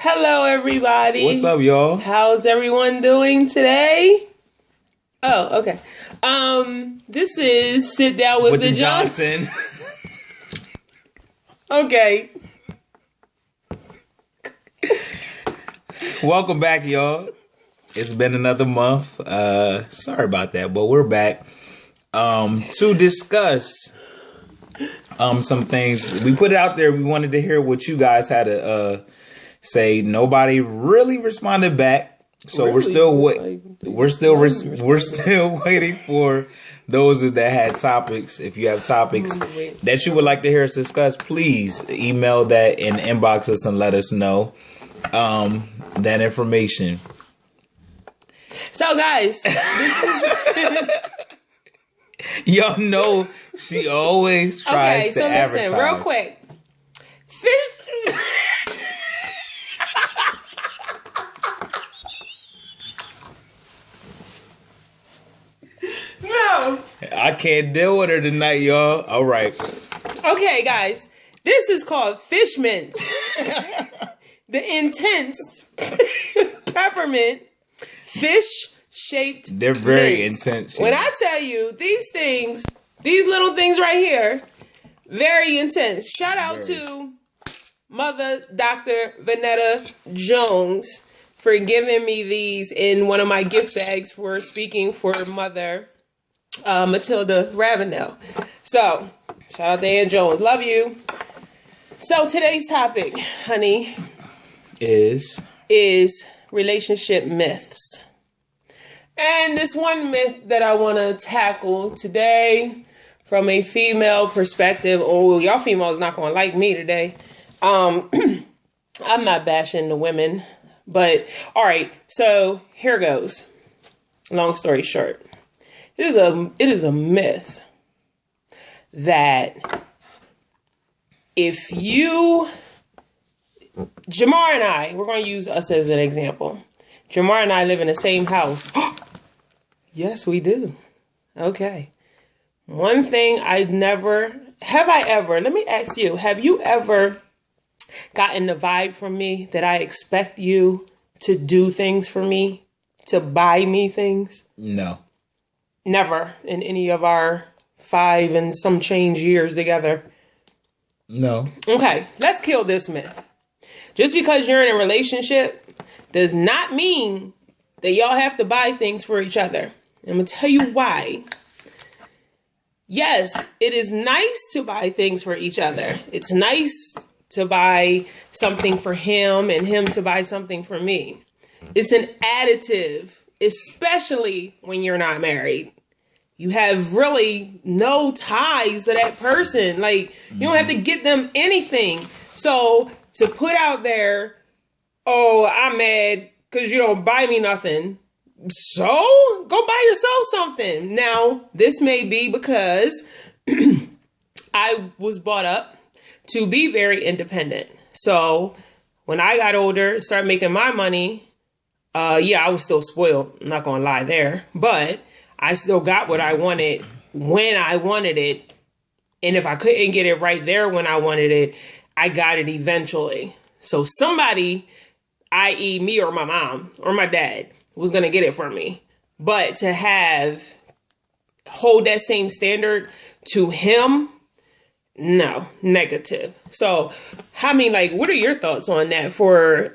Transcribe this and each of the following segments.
Hello, everybody. What's up, y'all? How's everyone doing today? Oh, okay. This is Sit Down with the Johnson. Okay. Welcome back, y'all. It's been another month. Sorry about that, but we're back to discuss some things. We put it out there. We wanted to hear what you guys had to say. Nobody really responded back, so really? we're still waiting for those that had topics. If you have topics that you would like to hear us discuss, please email that and inbox us and let us know that information. So, guys, y'all know she always tries to advertise. Okay, so listen, real quick. Fish. No. I can't deal with her tonight, y'all. All right. Okay, guys. This is called Fish Mints. The intense peppermint fish-shaped They're very mints. intense. When I tell you, these little things right here, very intense. Shout out to Mother Dr. Vanetta Jones for giving me these in one of my gift bags for speaking for Mother Matilda Ravenel. So, shout out to Ann Jones. Love you. So, today's topic, honey, is relationship myths. And this one myth that I want to tackle today from a female perspective. Oh, y'all females not going to like me today. I'm not bashing the women, but all right. So here goes. Long story short, it is a myth that if you, Jamar and I, we're going to use us as an example. Jamar and I live in the same house. Yes, we do. Okay. One thing let me ask you, have you ever gotten the vibe from me that I expect you to do things for me, to buy me things? No. Never in any of our 5 and some change years together. No. Okay, let's kill this myth. Just because you're in a relationship does not mean that y'all have to buy things for each other. I'm going to tell you why. Yes, it is nice to buy things for each other. It's nice to buy something for him and him to buy something for me. It's an additive, especially when you're not married. You have really no ties to that person. Like, you don't have to get them anything. So to put out there, oh, I'm mad because you don't buy me nothing. So go buy yourself something. Now, this may be because I was brought up to be very independent. So when I got older, started making my money, I was still spoiled. I'm not going to lie there. But I still got what I wanted when I wanted it. And if I couldn't get it right there when I wanted it, I got it eventually. So somebody, i.e. me or my mom or my dad, was going to get it for me. But to hold that same standard to him, no, negative. So, what are your thoughts on that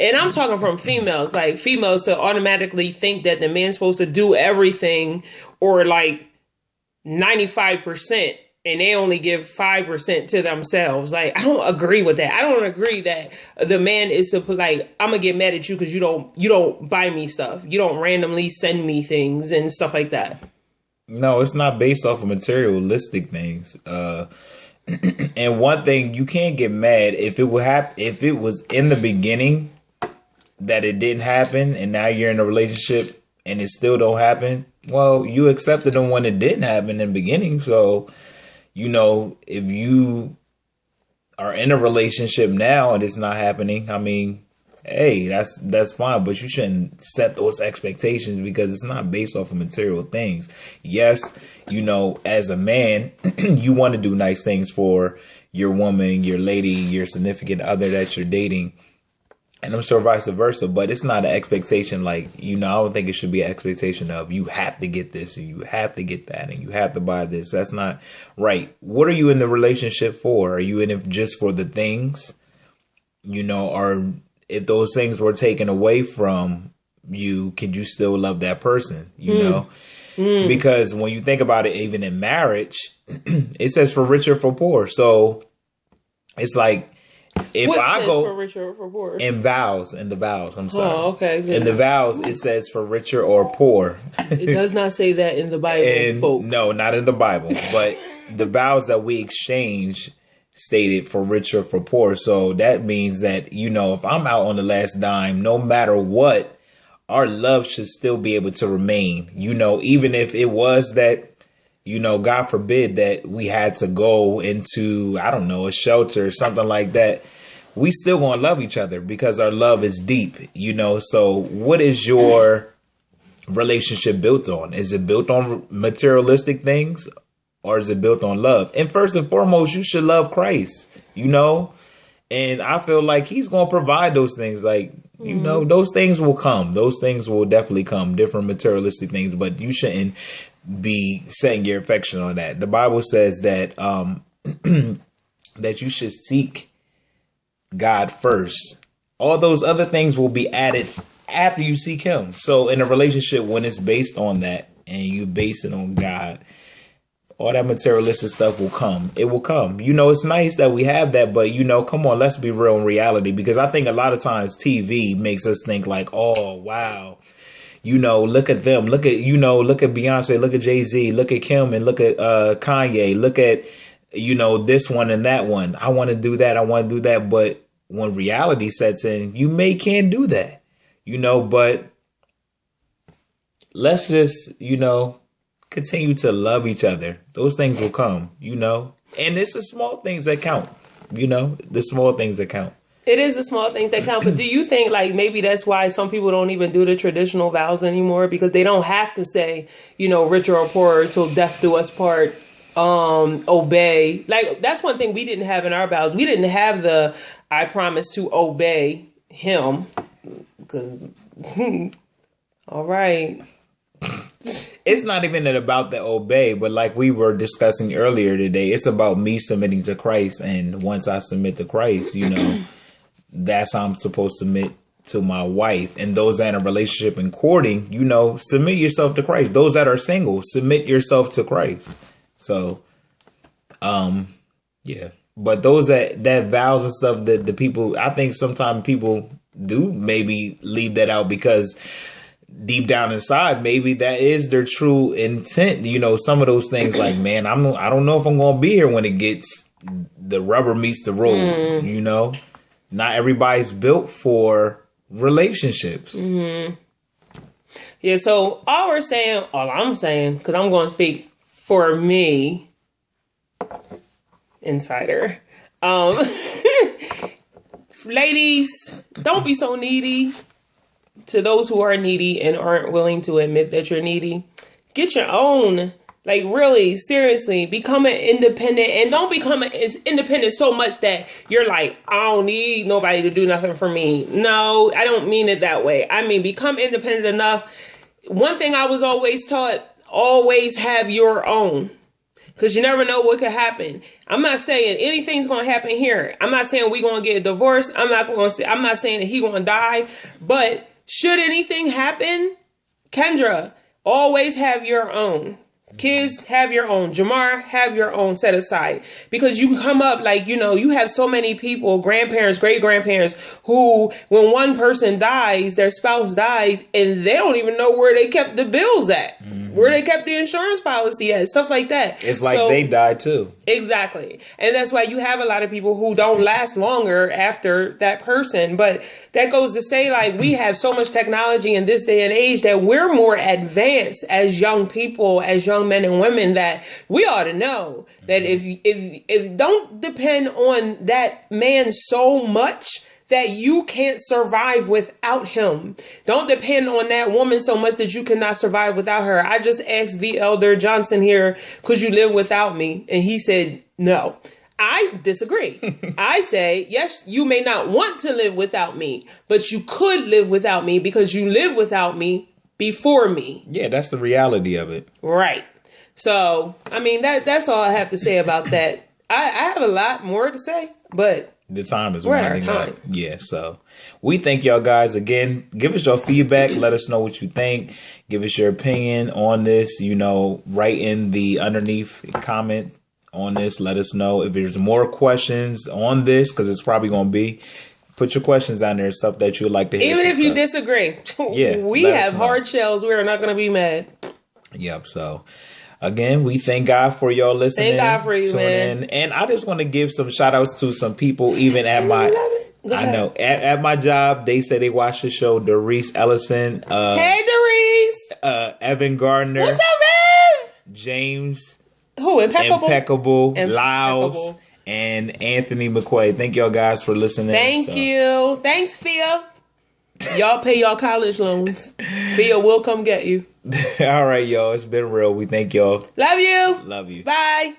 and I'm talking from females, like females to automatically think that the man's supposed to do everything or 95% and they only give 5% to themselves. Like, I don't agree with that. I don't agree that the man is supposed, I'm going to get mad at you because you don't buy me stuff. You don't randomly send me things and stuff like that. No, it's not based off of materialistic things. And one thing, you can't get mad if it was in the beginning that it didn't happen and now you're in a relationship and it still don't happen. Well, you accepted them when it didn't happen in the beginning. So, if you are in a relationship now and it's not happening, hey, that's fine, but you shouldn't set those expectations because it's not based off of material things. Yes, as a man, you want to do nice things for your woman, your lady, your significant other that you're dating. And I'm sure vice versa, but it's not an expectation like, I don't think it should be an expectation of you have to get this and you have to get that and you have to buy this. That's not right. What are you in the relationship for? Are you in it just for the things, or if those things were taken away from you, could you still love that person, know? Because when you think about it, even in marriage, it says for rich or for poor. So it's like, if what I says go for richer or for poor? in the vows, I'm sorry. Oh, okay. In the vows, it says for richer or poor. It does not say that in the Bible, folks. No, not in the Bible. But the vows that we exchange stated for richer for poor. So that means that, if I'm out on the last dime, no matter what, our love should still be able to remain. Even if it was that, God forbid that we had to go into, I don't know, a shelter or something like that, we still gonna love each other because our love is deep, So what is your relationship built on? Is it built on materialistic things or is it built on love? And first and foremost, you should love Christ, and I feel like he's going to provide those things. Like, those things will come. Those things will definitely come, different materialistic things, but you shouldn't be setting your affection on that. The Bible says that that you should seek God first. All those other things will be added after you seek him. So in a relationship, when it's based on that and you base it on God, all that materialistic stuff will come. It will come. It's nice that we have that, but come on, let's be real in reality, because I think a lot of times TV makes us think like, oh, wow, look at them. Look at Beyonce, look at Jay-Z, look at Kim, and look at Kanye, look at, this one and that one. I want to do that. I want to do that. But when reality sets in, you can't do that, but let's just, continue to love each other. Those things will come, and it's the small things that count, the small things that count. It is the small things that count. But do you think like maybe that's why some people don't even do the traditional vows anymore, because they don't have to say, richer or poorer till death do us part, obey. Like that's one thing we didn't have in our vows. We didn't have the I promise to obey him, because all right. It's not even about the obey, but like we were discussing earlier today, it's about me submitting to Christ. And once I submit to Christ, that's how I'm supposed to submit to my wife. And those that are in a relationship and courting, submit yourself to Christ. Those that are single, submit yourself to Christ. So, yeah. But those that vows and stuff that the people, I think sometimes people do maybe leave that out because deep down inside, maybe that is their true intent. Some of those things like, man, I don't know if I'm going to be here when it gets, the rubber meets the road, Not everybody's built for relationships. Mm-hmm. Yeah, so all I'm saying, because I'm going to speak for me, insider. Ladies, don't be so needy. To those who are needy and aren't willing to admit that you're needy, get your own. Like, really, seriously, become an independent, and don't become independent so much that you're like, I don't need nobody to do nothing for me. No, I don't mean it that way. I mean, become independent enough. One thing I was always taught, always have your own. Because you never know what could happen. I'm not saying anything's going to happen here. I'm not saying we're going to get divorced. I'm not saying that he's going to die. But should anything happen, Kendra, always have your own. Kids, have your own. Jamar, have your own set aside. Because you come up like, you have so many people, grandparents, great-grandparents, who, when one person dies, their spouse dies, and they don't even know where they kept the bills at. Mm-hmm. Where they kept the insurance policy at, stuff like that. It's like they died too. Exactly. And that's why you have a lot of people who don't last longer after that person. But that goes to say, like, we have so much technology in this day and age that we're more advanced as young people, as young men and women, that we ought to know that if don't depend on that man so much that you can't survive without him. Don't depend on that woman so much that you cannot survive without her. I just asked the Elder Johnson here, could you live without me? And he said, no. I disagree. I say, yes, you may not want to live without me, but you could live without me because you live without me before me. Yeah, that's the reality of it. Right. So, I mean, that's all I have to say about that. I have a lot more to say, but the time is we're at our winding time. up. Yeah, so we thank y'all guys again. Give us your feedback. Let us know what you think. Give us your opinion on this. Write in the underneath comment on this. Let us know if there's more questions on this, because it's probably going to be. Put your questions down there, stuff that you would like to hear. Even if you disagree, we have hard shells. We are not going to be mad. Yep. So again, we thank God for y'all listening. Thank God for you, man. And I just want to give some shout outs to some people, even at at my job. They say they watch the show. Doris Ellison. Hey, Doris. Evan Gardner. What's up, Ev? James. Who? Impeccable. Lyles. And Anthony McQuaid. Thank y'all guys for listening. Thank you. Thanks, Phil. Y'all pay y'all college loans. Phil will come get you. All right, y'all. It's been real. We thank y'all. Love you. Love you. Bye.